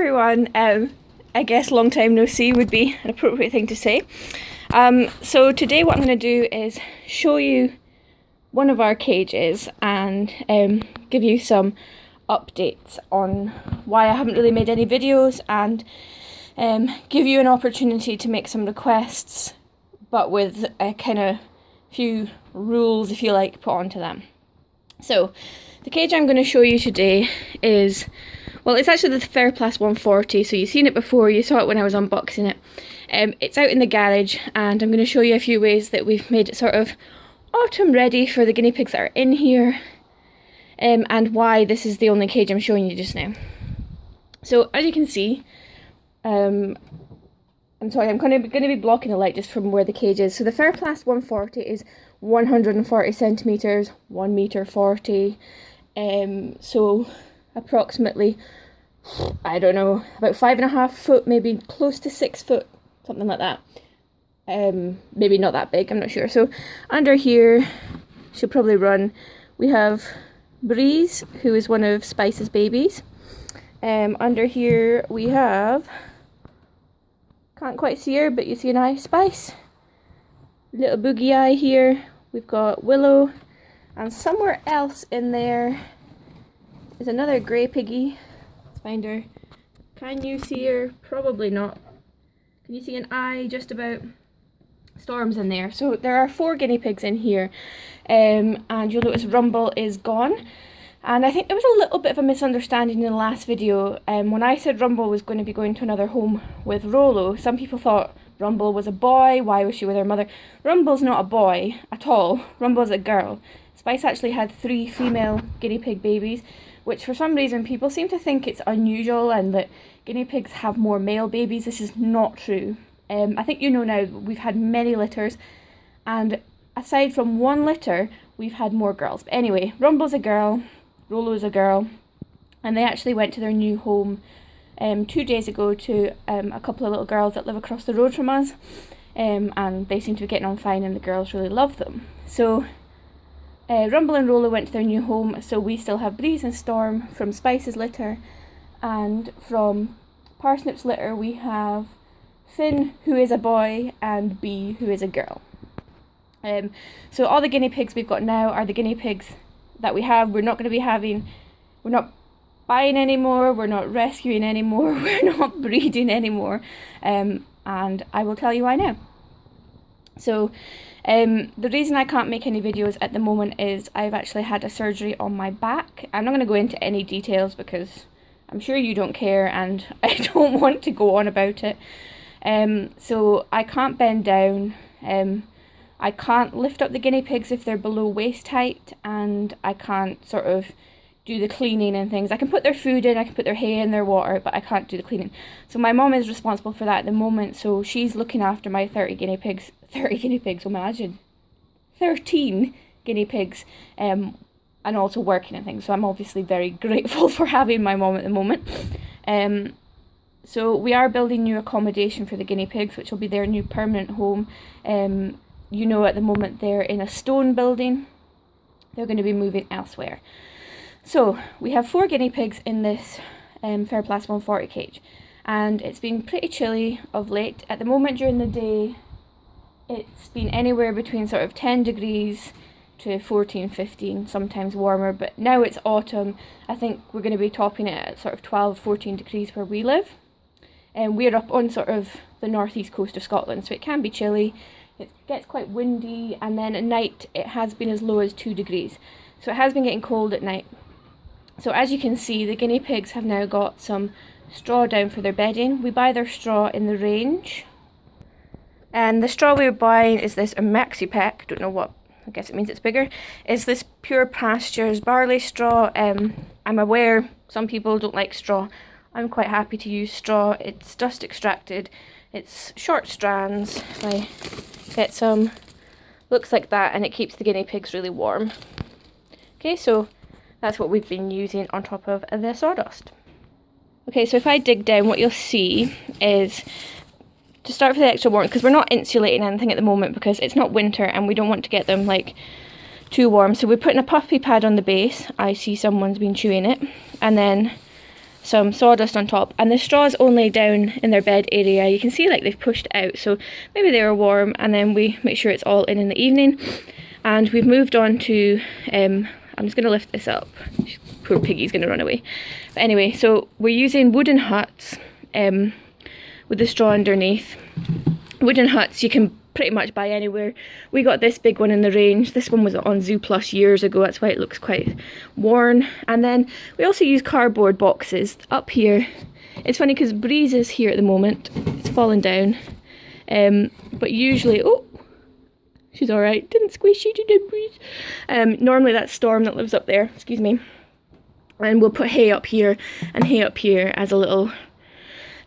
everyone. I guess long time no see would be an appropriate thing to say. So today what I'm going to do is show you one of our cages and give you some updates on why I haven't really made any videos and give you an opportunity to make some requests, but with a kind of few rules, if you like, put onto them. So the cage I'm going to show you today is, well, it's actually the Fairplast 140, so you've seen it before, you saw it when I was unboxing it. It's out in the garage, and I'm going to show you a few ways that we've made it sort of autumn ready for the guinea pigs that are in here, and why this is the only cage I'm showing you just now. So as you can see, I'm sorry, I'm going to be blocking the light just from where the cage is. So the Fairplast 140 is 140 centimetres, 1 metre 40, so approximately, I don't know, about 5.5 foot, maybe close to 6 foot, something like that. Maybe not that big, I'm not sure. So under here, she'll probably run. We have Breeze, who is one of Spice's babies. Under here we have, can't quite see her, but you see an eye, Spice. Little boogie eye here. We've got Willow, and somewhere else in there is another grey piggy. Let's find her. Can you see her? Probably not. Can you see an eye just about? Storm's in there. So there are 4 guinea pigs in here, and you'll notice Rumble is gone. And I think there was a little bit of a misunderstanding in the last video. When I said Rumble was going to be going to another home with Rollo, some people thought Rumble was a boy. Why was she with her mother? Rumble's not a boy at all. Rumble's a girl. Spice actually had 3 female guinea pig babies, which for some reason people seem to think it's unusual and that guinea pigs have more male babies. This is not true. I think you know now we've had many litters, and aside from 1 litter, we've had more girls. But anyway, Rumble's a girl, Rollo's a girl, and they actually went to their new home 2 days ago to a couple of little girls that live across the road from us, and they seem to be getting on fine, and the girls really love them. So Rumble and Rollo went to their new home, so we still have Breeze and Storm from Spice's litter, and from Parsnip's litter we have Finn, who is a boy, and Bee, who is a girl. So all the guinea pigs we've got now are the guinea pigs that we have. We're not going to be having, we're not buying anymore, we're not rescuing anymore, we're not breeding anymore, and I will tell you why now. So the reason I can't make any videos at the moment is I've actually had a surgery on my back. I'm not going to go into any details because I'm sure you don't care, and I don't want to go on about it. So I can't bend down, I can't lift up the guinea pigs if they're below waist height, and I can't sort of do the cleaning and things. I can put their food in, I can put their hay in, their water, but I can't do the cleaning. So my mum is responsible for that at the moment, so she's looking after my 30 guinea pigs, imagine, 13 guinea pigs, and also working and things, so I'm obviously very grateful for having my mum at the moment. So we are building new accommodation for the guinea pigs, which will be their new permanent home. You know, at the moment they're in a stone building. They're going to be moving elsewhere. So we have 4 guinea pigs in this Fairplast 140 cage, and it's been pretty chilly of late. At the moment during the day, it's been anywhere between sort of 10 degrees to 14, 15, sometimes warmer, but now it's autumn. I think we're going to be topping it at sort of 12, 14 degrees where we live. And we're up on sort of the northeast coast of Scotland, so it can be chilly. It gets quite windy, and then at night it has been as low as 2 degrees. So it has been getting cold at night. So as you can see, the guinea pigs have now got some straw down for their bedding. We buy their straw in the range. And the straw we're buying is this maxi pack, don't know what, I guess it means it's bigger. It's this Pure Pastures barley straw. I'm aware some people don't like straw. I'm quite happy to use straw. It's dust extracted, it's short strands. If I get some, looks like that, and it keeps the guinea pigs really warm. Okay, so that's what we've been using on top of the sawdust. Okay, so if I dig down, what you'll see is, to start with the extra warmth, because we're not insulating anything at the moment because it's not winter and we don't want to get them like too warm, so we're putting a puppy pad on the base. I see someone's been chewing it, and then some sawdust on top, and the straw's only down in their bed area. You can see like they've pushed out, so maybe they were warm, and then we make sure it's all in the evening. And we've moved on to, I'm just going to lift this up, poor piggy's going to run away. But anyway, so we're using wooden huts with the straw underneath. Wooden huts you can pretty much buy anywhere. We got this big one in the range. This one was on Zoo Plus years ago, that's why it looks quite worn. And then we also use cardboard boxes up here. It's funny because Breeze is here at the moment. It's fallen down. But usually, oh, she's alright. Didn't squeeze, she didn't Breeze. Normally that's Storm that lives up there, excuse me. And we'll put hay up here and hay up here as a little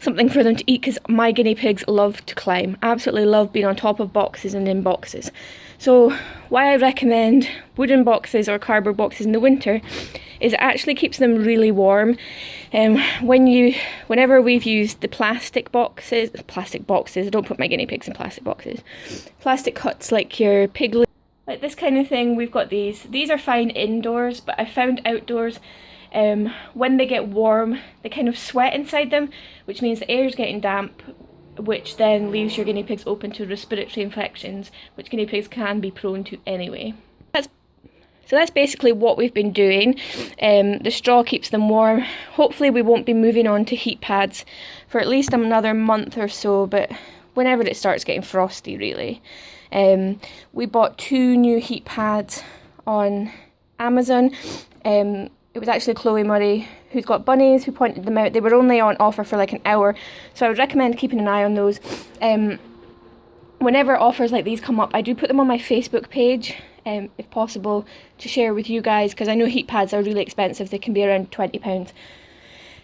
something for them to eat, because my guinea pigs love to climb. Absolutely love being on top of boxes and in boxes. So why I recommend wooden boxes or cardboard boxes in the winter is it actually keeps them really warm. Whenever we've used the plastic boxes, I don't put my guinea pigs in plastic boxes. Plastic huts like your piglet, like this kind of thing, we've got these. These are fine indoors, but I found outdoors, when they get warm, they kind of sweat inside them, which means the air is getting damp, which then leaves your guinea pigs open to respiratory infections, which guinea pigs can be prone to anyway. So that's basically what we've been doing. The straw keeps them warm. Hopefully we won't be moving on to heat pads for at least another month or so, but whenever it starts getting frosty, really. We bought 2 new heat pads on Amazon. It was actually Chloe Murray who's got bunnies who pointed them out. They were only on offer for like an hour, so I would recommend keeping an eye on those. Whenever offers like these come up, I do put them on my Facebook page, if possible, to share with you guys, because I know heat pads are really expensive. They can be around £20.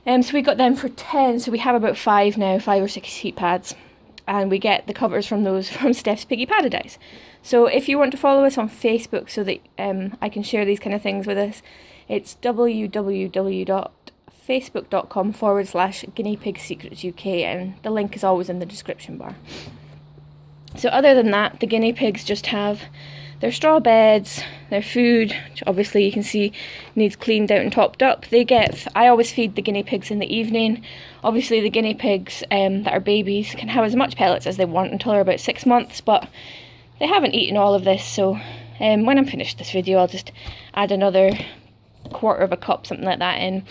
So we got them for 10, so we have about 5 now, 5 or 6 heat pads. And we get the covers from those from Steph's Piggy Paradise. So if you want to follow us on Facebook so that I can share these kind of things with us, it's www.facebook.com/guinea-pig-secrets-UK, and the link is always in the description bar. So other than that, the guinea pigs just have their straw beds, their food, which obviously you can see needs cleaned out and topped up. I always feed the guinea pigs in the evening. Obviously the guinea pigs that are babies can have as much pellets as they want until they're about 6 months, but they haven't eaten all of this, so when I'm finished this video I'll just add another 1/4 of a cup, something like that in.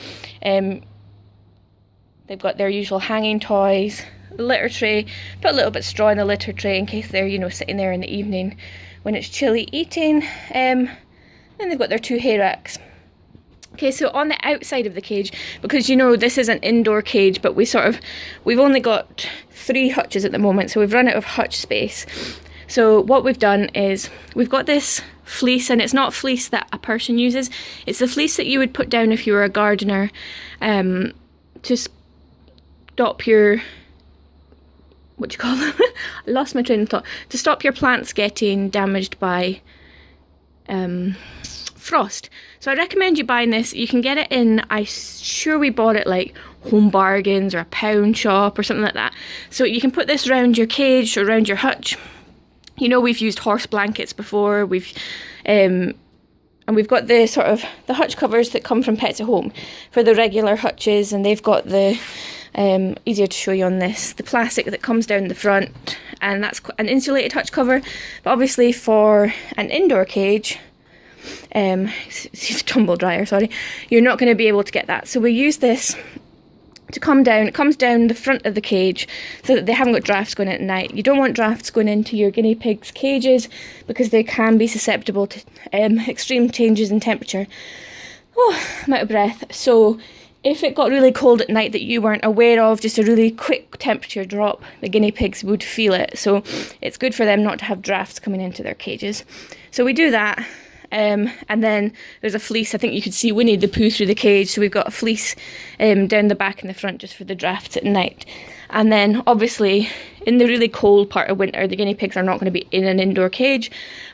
They've got their usual hanging toys, the litter tray, put a little bit of straw in the litter tray in case they're, sitting there in the evening when it's chilly eating. Then they've got their 2 hay racks. Okay, so on the outside of the cage, because this is an indoor cage, but we've only got 3 hutches at the moment, so we've run out of hutch space. So what we've done is we've got this fleece, and it's not fleece that a person uses, it's the fleece that you would put down if you were a gardener, to stop your, what do you call them? I lost my train of thought. To stop your plants getting damaged by frost. So I recommend you buying this. You can get it in, I'm sure we bought it like Home Bargains or a pound shop or something like that. So you can put this around your cage or around your hutch. We've used horse blankets before. And we've got the the hutch covers that come from Pets at Home for the regular hutches, and they've got the easier to show you on this, the plastic that comes down the front, and that's an insulated hutch cover. But obviously for an indoor cage, it's a tumble dryer, sorry, you're not going to be able to get that. So we use this to come down. It comes down the front of the cage so that they haven't got drafts going in at night. You don't want drafts going into your guinea pigs' cages because they can be susceptible to extreme changes in temperature. Oh, I'm out of breath. So if it got really cold at night that you weren't aware of, just a really quick temperature drop, the guinea pigs would feel it. So it's good for them not to have drafts coming into their cages. So we do that. And then there's a fleece. I think you could see Winnie the Pooh through the cage, so we've got a fleece down the back and the front just for the drafts at night. And then obviously in the really cold part of winter, the guinea pigs are not going to be in an indoor cage,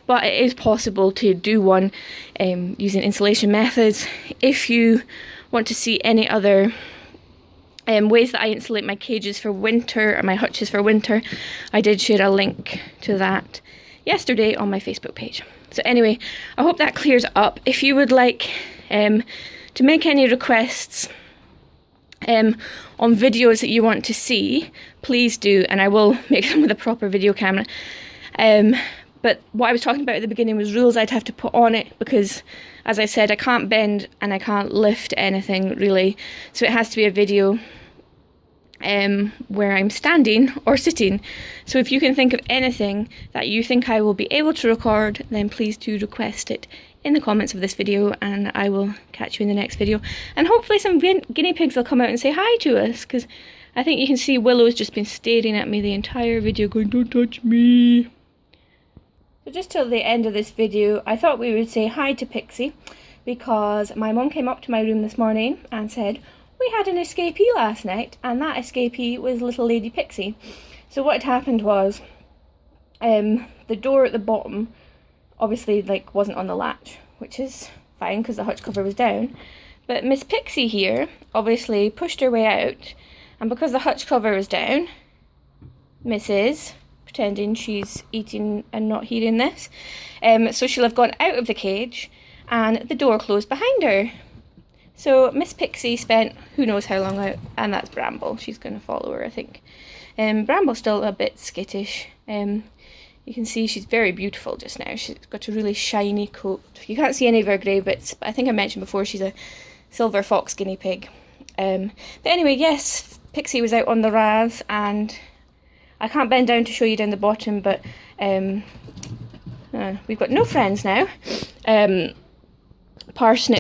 but it is possible to do one using insulation methods. If you want to see any other ways that I insulate my cages for winter, or my hutches for winter, I did share a link to that yesterday on my Facebook page. So anyway, I hope that clears up. If you would like to make any requests on videos that you want to see, please do, and I will make them with a proper video camera. But what I was talking about at the beginning was rules I'd have to put on it, because as I said, I can't bend and I can't lift anything really, so it has to be a video where I'm standing or sitting. So if you can think of anything that you think I will be able to record, then please do request it in the comments of this video, and I will catch you in the next video. And hopefully some guinea pigs will come out and say hi to us, because I think you can see Willow's just been staring at me the entire video going, "Don't touch me." So just till the end of this video, I thought we would say hi to Pixie, because my mum came up to my room this morning and said, "We had an escapee last night, and that escapee was little lady Pixie." So what had happened was, the door at the bottom obviously wasn't on the latch, which is fine because the hutch cover was down. But Miss Pixie here obviously pushed her way out, and because the hutch cover was down, Mrs. pretending she's eating and not hearing this, so she'll have gone out of the cage and the door closed behind her. So Miss Pixie spent who knows how long out, and that's Bramble. She's going to follow her, I think. Bramble's still a bit skittish. You can see she's very beautiful just now. She's got a really shiny coat. You can't see any of her grey bits, but I think I mentioned before she's a silver fox guinea pig. But anyway, yes, Pixie was out on the raz, and I can't bend down to show you down the bottom, but we've got no friends now. Parsnip